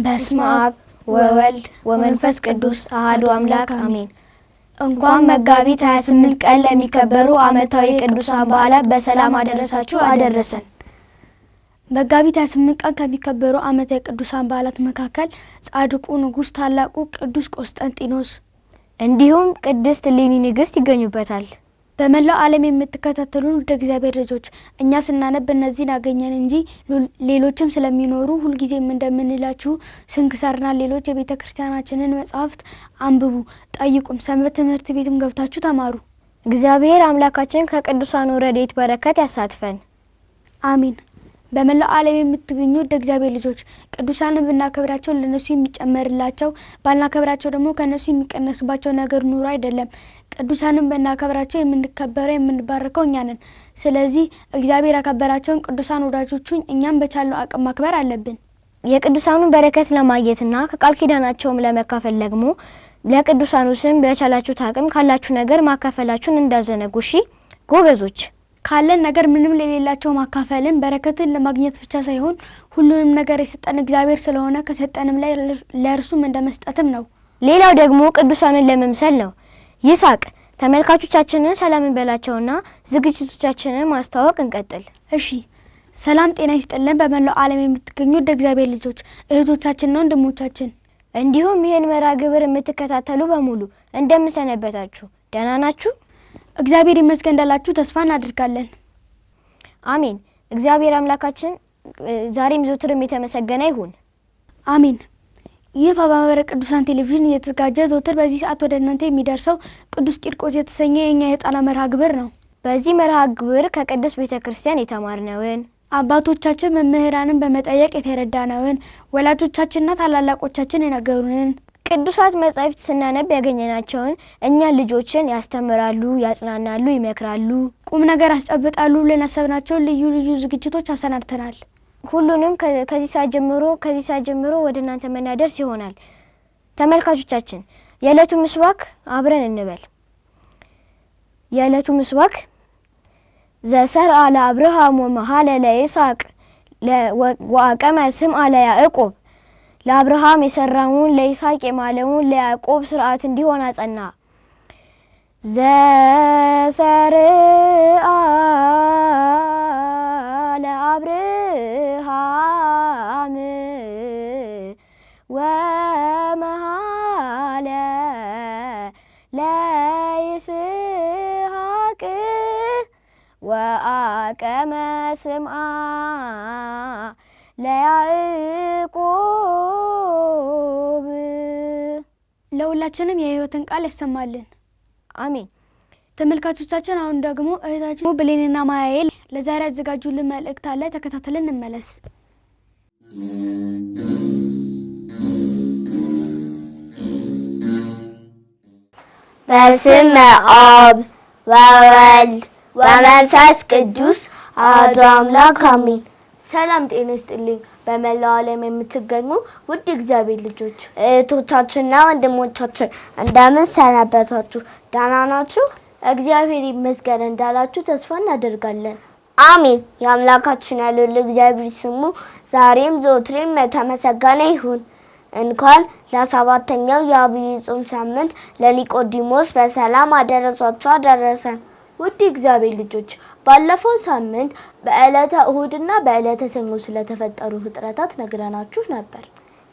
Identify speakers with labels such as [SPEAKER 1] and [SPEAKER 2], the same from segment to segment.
[SPEAKER 1] በስመ አብ ወወልድ ወመንፈስ ቅዱስ አሐዱ አምላክ አሜን። እንኳን መጋቢት 28 ቀን ለሚከበሩ ዓመታዊ ቅዱሳን በዓላት በሰላም አደረሳችሁ አደረሰን። መጋቢት 28 ቀን ከሚከበሩ ዓመታዊ ቅዱሳን በዓላት መካከል ጻድቁ ንጉስ ታላቁ ቅዱስ ቆስጠንጢኖስ እንዲሁም ቅድስት እሌኒ ንግስት ይገኙበታል። በመላው ዓለም የምትከታተሉን ወደ እግዚአብሔር ልጆች እኛ ስናነብ እነዚህን አገኘን እንጂ ሌሎችም ስለሚኖሩ ሁሉ ጊዜም እንደምንላችሁ ስንክሳርና ሌሎች የቤተ ክርስቲያናችንን መጻሕፍት አንብቡ፣ ጠይቁም፣ ሰንበት ትምህርት ቤትም ገብታችሁ ተማሩ። እግዚአብሔር አምላካችን ከቅዱሳኑ ረድኤት በረከት ያሳትፈን። አሜን። በመላው ዓለም የምትገኙ ወደ እግዚአብሔር ልጆች ቅዱሳንን ብናከብራቸው ለነሱ የሚጨመርላቸው ባልናከብራቸው ደግሞ ከነሱ የሚቀነስባቸው ነገር ኑሮ አይደለም። ቅዱሳንን ብናከብራቸው የምንከበረው የምንባረከው እኛ ነን። ስለዚህ እግዚአብሔር ያከበራቸውን ቅዱሳን ወዳጆቹን እኛም በቻለው አቅም ማክበር አለብን። የቅዱሳኑን በረከት ለማግኘትና ከቃል ኪዳናቸውም ለመካፈል ደግሞ ለቅዱሳኑ ስም በቻላችሁት አቅም ካላችሁ ነገር ማካፈላችሁን እንዳዘነጉ እሺ ጎበዞች። ካለን ነገር ምንም ለሌላቸው ማካፈልን በረከትን ለማግኘት ብቻ ሳይሆን ሁሉንም ነገር የሰጠን እግዚአብሔር ስለሆነ ከሰጠንም ላይ ለእርሱም እንደመስጠትም ነው። ሌላው ደግሞ ቅዱሳንን ለመምሰል ነው። ይሳቅ ተመልካቾቻችንን ሰላምን በላቸውና ዝግጅቶቻችንን ማስተዋወቅ እንቀጥል። እሺ ሰላም ጤና ይስጥልን። በመላው ዓለም የምትገኙ ወደ እግዚአብሔር ልጆች እህቶቻችንና ወንድሞቻችን እንዲሁም ይህን መርሃ ግብር የምትከታተሉ በሙሉ እንደምሰነበታችሁ ደህና ናችሁ? እግዚአብሔር ይመስገን እንዳላችሁ ተስፋ እናደርጋለን። አሜን። እግዚአብሔር አምላካችን ዛሬም ዘወትርም የተመሰገነ ይሁን። አሜን። ይህ በማህበረ ቅዱሳን ቴሌቪዥን እየተዘጋጀ ዘወትር በዚህ ሰዓት ወደ እናንተ የሚደርሰው ቅዱስ ቂርቆስ የተሰኘ የኛ የሕፃናት መርሃ ግብር ነው። በዚህ መርሃ ግብር ከቅዱስ ቤተክርስቲያን የተማርነውን አባቶቻችን መምህራንን በመጠየቅ የተረዳነውን ወላጆቻችንና ታላላቆቻችን የነገሩንን ቅዱሳት መጻሕፍት ስናነብ ያገኘናቸውን እኛ ልጆችን ያስተምራሉ፣ ያጽናናሉ፣ ይመክራሉ፣ ቁም ነገር ያስጨብጣሉ ብለን ያሰብናቸውን ልዩ ልዩ ዝግጅቶች አሰናድተናል። ሁሉንም ከዚህ ሰዓት ጀምሮ ወደ እናንተ መናደርስ ይሆናል። ተመልካቾቻችን የዕለቱ ምስባክ አብረን እንበል። የዕለቱ ምስባክ ዘሰርአ ለአብርሃም ወመሐለ ለይስሐቅ ወአቀመ ስምዐ ለያዕቆብ ለአብርሃም የሰራውን ለይስሐቅ የማለውን ለያዕቆብ ስርዓት እንዲሆን አጸና። ዘሰርአ ለአብርሃም ወመሐለ ለይስሐቅ ወአቀመ ስምዐ ለያዕቆብ። ለሁላችንም የሕይወትን ቃል ያሰማልን። አሜን። ተመልካቾቻችን አሁን ደግሞ እህታችን ብሌንና ማያኤል ለዛሬ ያዘጋጁልን መልእክት አለ። ተከታተልን እንመለስ።
[SPEAKER 2] በስመ አብ ወወልድ ወመንፈስ ቅዱስ አሐዱ አምላክ አሜን። ሰላም ጤና ይስጥልኝ። በመላው ዓለም የምትገኙ ውድ እግዚአብሔር ልጆች እህቶቻችንና ወንድሞቻችን እንደምን ሰነበታችሁ? ደህና ናችሁ? እግዚአብሔር ይመስገን እንዳላችሁ ተስፋ እናደርጋለን። አሜን። የአምላካችን ያለው እግዚአብሔር ስሙ ዛሬም ዘወትርም የተመሰገነ ይሁን። እንኳን ለ7ኛው የዐቢይ ጾም ሳምንት ለኒቆዲሞስ በሰላም አደረሳችሁ አደረሰን። ውድ እግዚአብሔር ልጆች ባለፈው ሳምንት በዕለተ እሁድና በዕለተ ሰኞ ስለተፈጠሩ ፍጥረታት ነግረናችሁ ነበር።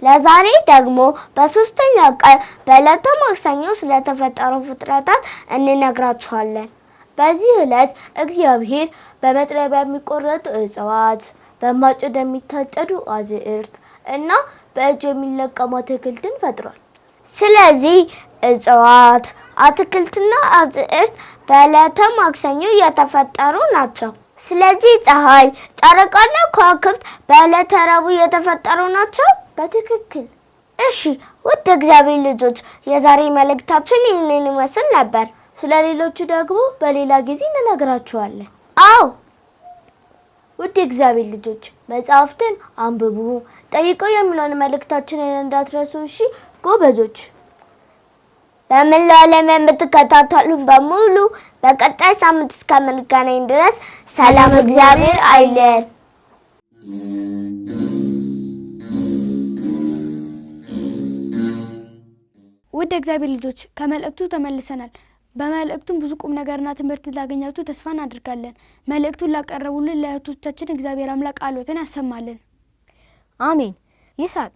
[SPEAKER 2] ለዛሬ ደግሞ በ3ኛው ቀን በዕለተ ማክሰኞ ስለተፈጠሩ ፍጥረታት እንነግራችኋለን። በዚህ ዕለት እግዚአብሔር በመጥረቢያ የሚቆረጡ እጽዋት፣ በማጭድ የሚታጨዱ አዝዕርት እና በእጅ የሚለቀሙ አትክልትን ፈጥሯል። ስለዚህ እጽዋት፣ አትክልትና አዝዕርት በዕለተ ማክሰኞ የተፈጠሩ ናቸው። ስለዚህ ፀሐይ፣ ጨረቃና ከዋክብት በዕለተ ረቡዕ የተፈጠሩ ናቸው። በትክክል። እሺ ውድ እግዚአብሔር ልጆች የዛሬ መልእክታችን ይህንን ይመስል ነበር። ስለ ሌሎቹ ደግሞ በሌላ ጊዜ እንነግራችኋለን። አዎ ውድ እግዚአብሔር ልጆች መጽሐፍትን አንብቡ፣ ጠይቀው የሚለውን መልእክታችንን እንዳትረሱ። እሺ ጎበዞች። በመላው ዓለም የምትከታተሉን በሙሉ በቀጣይ ሳምንት እስከምንገናኝ ድረስ ሰላም እግዚአብሔር አይለየን።
[SPEAKER 1] ወደ እግዚአብሔር ልጆች ከመልእክቱ ተመልሰናል። በመልእክቱም ብዙ ቁም ነገርና ትምህርት እንዳገኛችሁ ተስፋ እናደርጋለን። መልእክቱን ላቀረቡልን ለእህቶቻችን እግዚአብሔር አምላክ ቃሎትን ያሰማልን።
[SPEAKER 3] አሜን። ይስሐቅ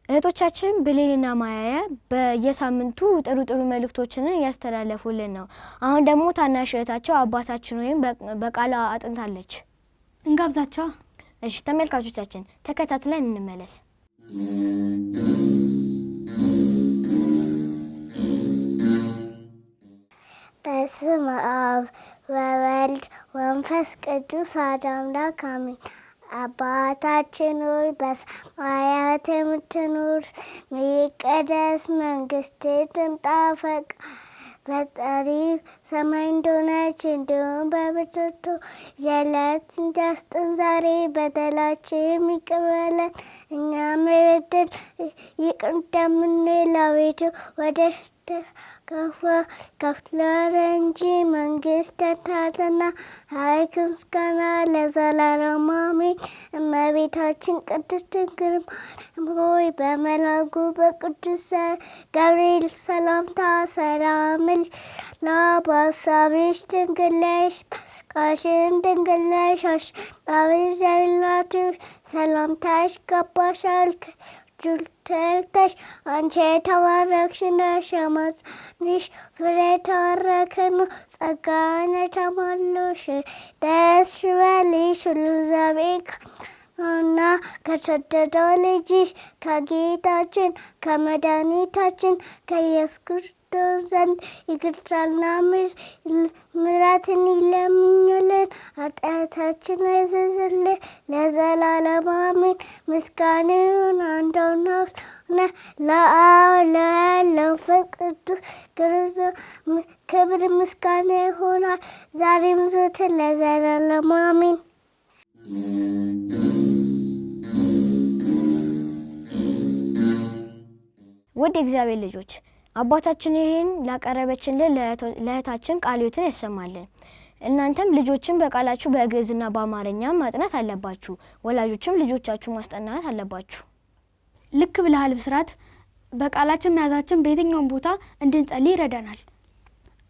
[SPEAKER 3] እህቶቻችን ብሌንና ማያያ በየሳምንቱ ጥሩ መልእክቶችን ያስተላለፉልን ነው። አሁን ደግሞ ታናሽ እህታቸው አባታችን ወይም በቃላ አጥንታለች።
[SPEAKER 1] እንጋብዛቸው።
[SPEAKER 3] እሺ ተመልካቾቻችን ተከታትለን እንመለስ።
[SPEAKER 2] በስመ አብ ወወልድ ወመንፈስ ቅዱስ አሐዱ አምላክ አሜን። አባታችን ሆይ በሰማያት የምትኖር ይቀደስ መንግስትህ ትምጣ ፈቃድህ በምድር ሰማይ እንደሆነች እንዲሁም በምድር የዕለት እንጀራችንን ስጠን ዛሬ፣ በደላችንን ይቅር በለን እኛም የበደሉንን ይቅር እንደምንል፣ አቤቱ ወደ ከፍለን እንጂ መንግስት ያንተና ኃይል ምስጋና ለዘላለሙ አሜን። እመቤታችን ቅድስት ድንግል ማርያም ሆይ በመልአኩ በቅዱስ ገብርኤል ሰላምታ ሰላም እልሻለሁ። በሐሳብሽ ድንግል ነሽ፣ በሥጋሽም ድንግል ነሽ። አሸናፊ እግዚአብሔር እናቱ ሰላምታ ይገባሻል። ተልተሽ አንቺ የተባረክሽ ነሽ፣ የማኅፀንሽ ፍሬ የተባረከ ነው። ጸጋን የተሞላሽ ደስ ይበልሽ፣ ሁሉ እግዚአብሔር ነውና ከተወደደው ልጅሽ ከጌታችን ከመድኃኒታችን ከኢየሱስ ክርስቶስ ዘንድ ይቅርታና ምሕረትን ይለምኝልን፣ ኃጢአታችንን ያስተሰርይልን ለዘላለሙ አሜን። ምስጋና ይሁን አንድ አምላክ ለአብ ለወልድ ለመንፈስ ቅዱስ ክብር ምስጋና ይሆናል ዛሬም ዘወትርም ለዘላለሙ አሜን።
[SPEAKER 3] ውድ እግዚአብሔር ልጆች አባታችን ይሄን ላቀረበችልን ለእህታችን ቃልዮትን ያሰማልን። እናንተም ልጆችን በቃላችሁ በግዕዝና በአማርኛ ማጥናት አለባችሁ። ወላጆችም ልጆቻችሁ ማስጠናት አለባችሁ።
[SPEAKER 1] ልክ ብለሃል ብስራት። በቃላችን መያዛችን በየትኛውም ቦታ እንድንጸልይ ይረዳናል።